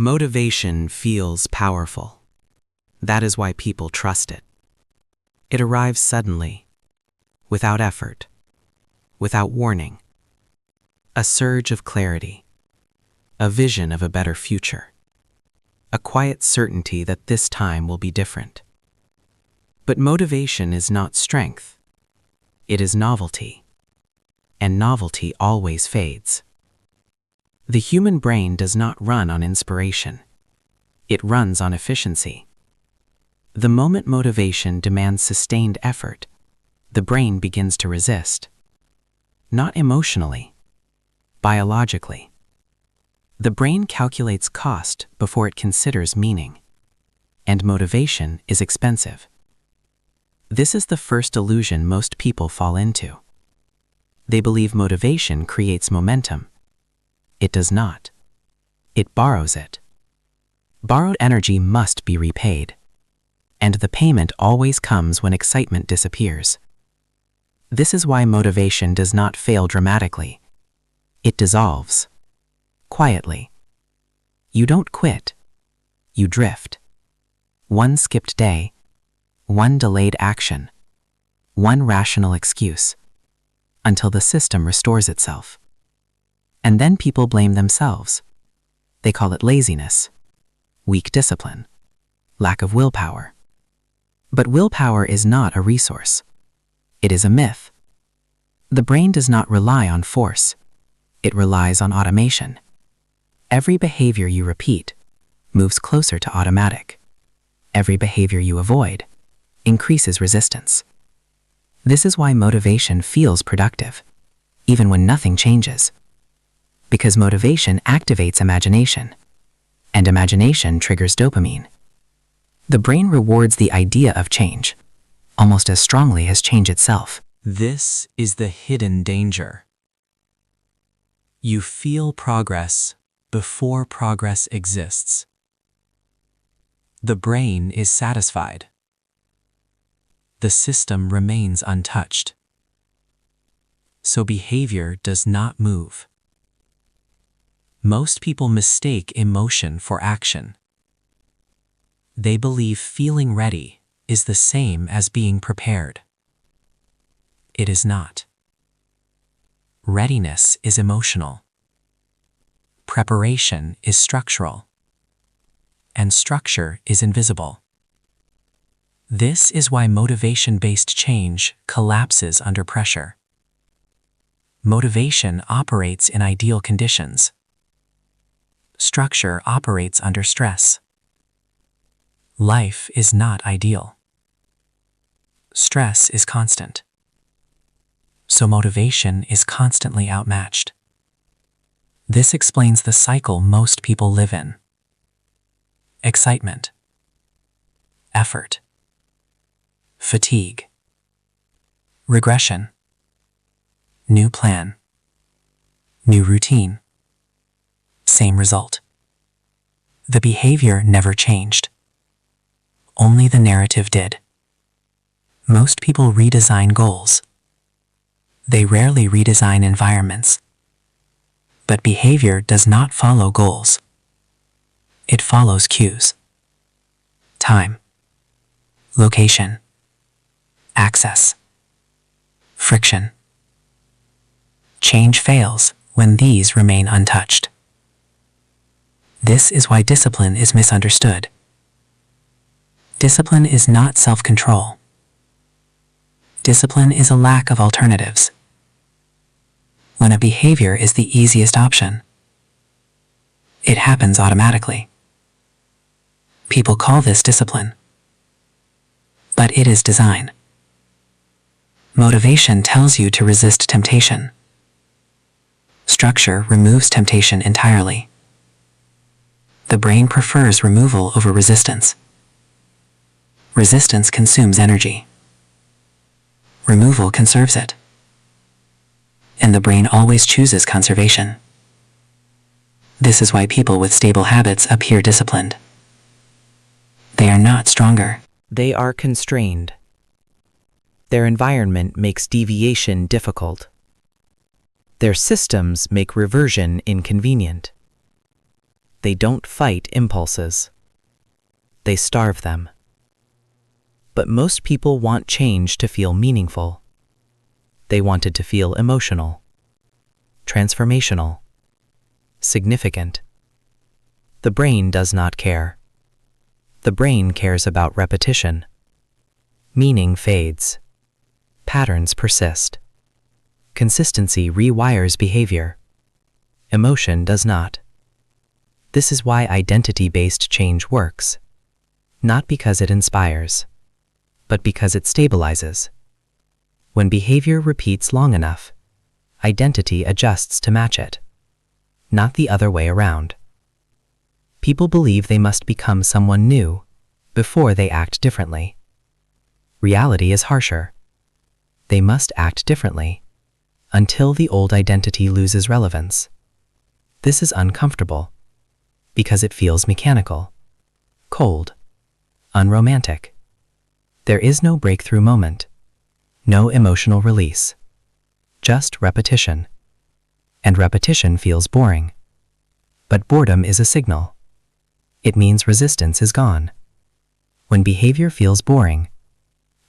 Motivation feels powerful. That is why people trust it. It arrives suddenly, without effort, without warning. A surge of clarity, a vision of a better future, a quiet certainty that this time will be different. But motivation is not strength. It is novelty, and novelty always fades. The human brain does not run on inspiration. It runs on efficiency. The moment motivation demands sustained effort, the brain begins to resist. Not emotionally, biologically. The brain calculates cost before it considers meaning, and motivation is expensive. This is the first illusion most people fall into. They believe motivation creates momentum. It does not. It borrows it. Borrowed energy must be repaid, and the payment always comes when excitement disappears. This is why motivation does not fail dramatically. It dissolves, quietly. You don't quit. You drift. One skipped day, one delayed action, one rational excuse, until the system restores itself. And then people blame themselves. They call it laziness, weak discipline, lack of willpower. But willpower is not a resource. It is a myth. The brain does not rely on force. It relies on automation. Every behavior you repeat moves closer to automatic. Every behavior you avoid increases resistance. This is why motivation feels productive, even when nothing changes. Because motivation activates imagination, and imagination triggers dopamine. The brain rewards the idea of change, almost as strongly as change itself. This is the hidden danger. You feel progress before progress exists. The brain is satisfied. The system remains untouched. So behavior does not move. Most people mistake emotion for action. They believe feeling ready is the same as being prepared. It is not. Readiness is emotional. Preparation is structural. And structure is invisible. This is why motivation-based change collapses under pressure. Motivation operates in ideal conditions. Structure operates under stress. Life is not ideal. Stress is constant. So motivation is constantly outmatched. This explains the cycle most people live in. Excitement, effort, fatigue, regression, new plan, new routine, same result. The behavior never changed. Only the narrative did. Most people redesign goals. They rarely redesign environments. But behavior does not follow goals. It follows cues. Time, location, access, friction. Change fails when these remain untouched. This is why discipline is misunderstood. Discipline is not self-control. Discipline is a lack of alternatives. When a behavior is the easiest option, it happens automatically. People call this discipline, but it is design. Motivation tells you to resist temptation. Structure removes temptation entirely. The brain prefers removal over resistance. Resistance consumes energy. Removal conserves it. And the brain always chooses conservation. This is why people with stable habits appear disciplined. They are not stronger. They are constrained. Their environment makes deviation difficult. Their systems make reversion inconvenient. They don't fight impulses. They starve them. But most people want change to feel meaningful. They want it to feel emotional, transformational, significant. The brain does not care. The brain cares about repetition. Meaning fades. Patterns persist. Consistency rewires behavior. Emotion does not. This is why identity-based change works. Not because it inspires, but because it stabilizes. When behavior repeats long enough, identity adjusts to match it, not the other way around. People believe they must become someone new before they act differently. Reality is harsher. They must act differently until the old identity loses relevance. This is uncomfortable because it feels mechanical, cold, unromantic. There is no breakthrough moment, no emotional release, just repetition. And repetition feels boring. But boredom is a signal. It means resistance is gone. When behavior feels boring,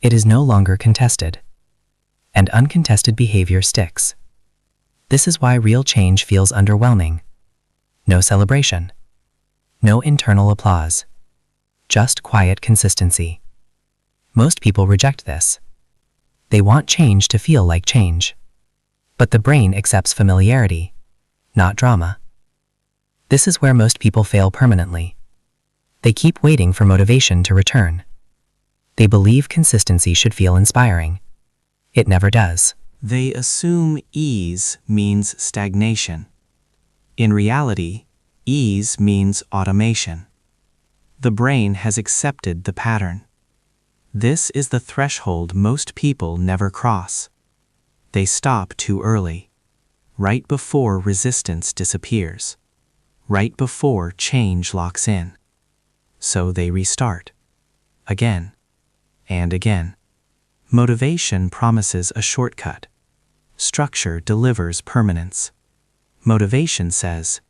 it is no longer contested. And uncontested behavior sticks. This is why real change feels underwhelming. No celebration. No internal applause. Just quiet consistency. Most people reject this. They want change to feel like change. But the brain accepts familiarity, not drama. This is where most people fail permanently. They keep waiting for motivation to return. They believe consistency should feel inspiring. It never does. They assume ease means stagnation. In reality, ease means automation. The brain has accepted the pattern. This is the threshold most people never cross. They stop too early, right before resistance disappears, right before change locks in. So they restart, again and again. Motivation promises a shortcut. Structure delivers permanence. Motivation says,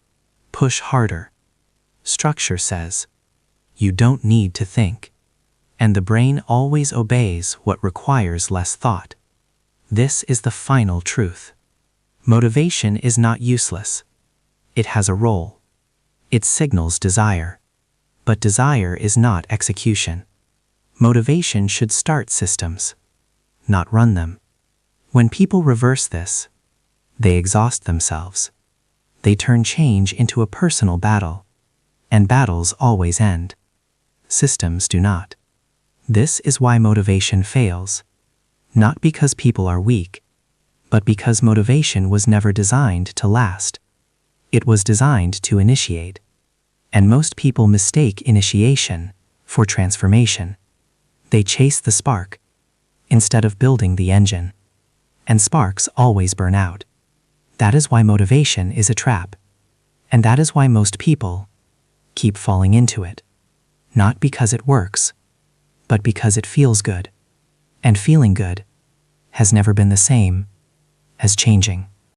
push harder. Structure says, you don't need to think. And the brain always obeys what requires less thought. This is the final truth. Motivation is not useless. It has a role. It signals desire. But desire is not execution. Motivation should start systems, not run them. When people reverse this, they exhaust themselves. They turn change into a personal battle. And battles always end. Systems do not. This is why motivation fails. Not because people are weak, but because motivation was never designed to last. It was designed to initiate. And most people mistake initiation for transformation. They chase the spark instead of building the engine. And sparks always burn out. That is why motivation is a trap. And that is why most people keep falling into it. Not because it works, but because it feels good. And feeling good has never been the same as changing.